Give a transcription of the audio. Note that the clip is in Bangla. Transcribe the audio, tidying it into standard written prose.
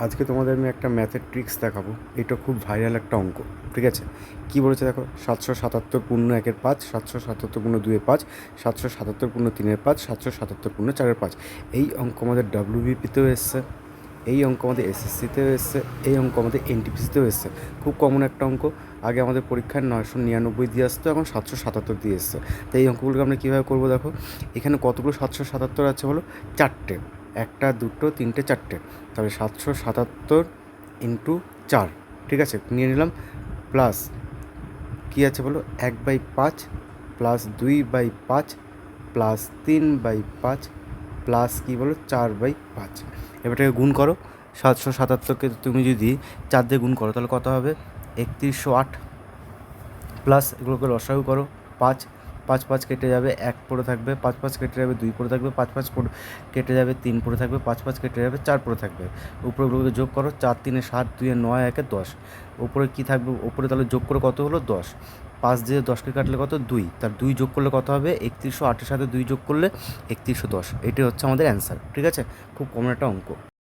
আজকে তোমাদের আমি একটা ম্যাথের ট্রিক্স দেখাবো। এটা খুব ভাইরাল একটা অঙ্ক, ঠিক আছে? কী বলেছে দেখো, 777 পূর্ণ 1-এর 5, 777 পূর্ণ 2-এর 5, 777 পূর্ণ 3-এর 5, 777 পূর্ণ 4-এর 5। এই অঙ্ক আমাদের WBPতেও এসছে, এই অঙ্ক আমাদের SSCতেও এসছে, এই অঙ্ক আমাদের NTPCতেও এসছে। খুব কমন একটা অঙ্ক। আগে আমাদের পরীক্ষায় 999 দিয়ে আসতো, এখন 777 দিয়ে এসছে। তো এই অঙ্কগুলোকে আমরা কীভাবে করবো দেখো, এখানে কতগুলো 777 আছে বলো? 4টে। 1, 2, 3, 4টে। তাহলে 777 ইন্টু 4, ঠিক আছে, নিয়ে নিলাম। প্লাস কী আছে বলো, 1/5 প্লাস 2/5 প্লাস 3/5 প্লাস কী বলো 4/5। এবারটাকে গুণ করো। 777কে তুমি যদি 4 দিয়ে গুণ করো তাহলে কত হবে? 3108। প্লাস এগুলোকে লসাগু করো। 5 5 5 কেটে যাবে, 1 পড়ে থাকবে। 5 5 কেটে যাবে, 2 পড়ে থাকবে। 5 5 কেটে যাবে, 3 পড়ে থাকবে। 5 5 কেটে যাবে, 4 পড়ে থাকবে। উপরেগুলোকে যোগ করো। 4 3 7, 2 9, 1 10। উপরে কী থাকবে? উপরে তাহলে যোগ করে কত হলো? 10। 5 দিয়ে 10কে কাটলে কত? 2। তার 2 যোগ করলে কত হবে? 3108-এর সাথে 2 যোগ করলে 3110। এটাই হচ্ছে আমাদের অ্যান্সার, ঠিক আছে? খুব কমন একটা অঙ্ক।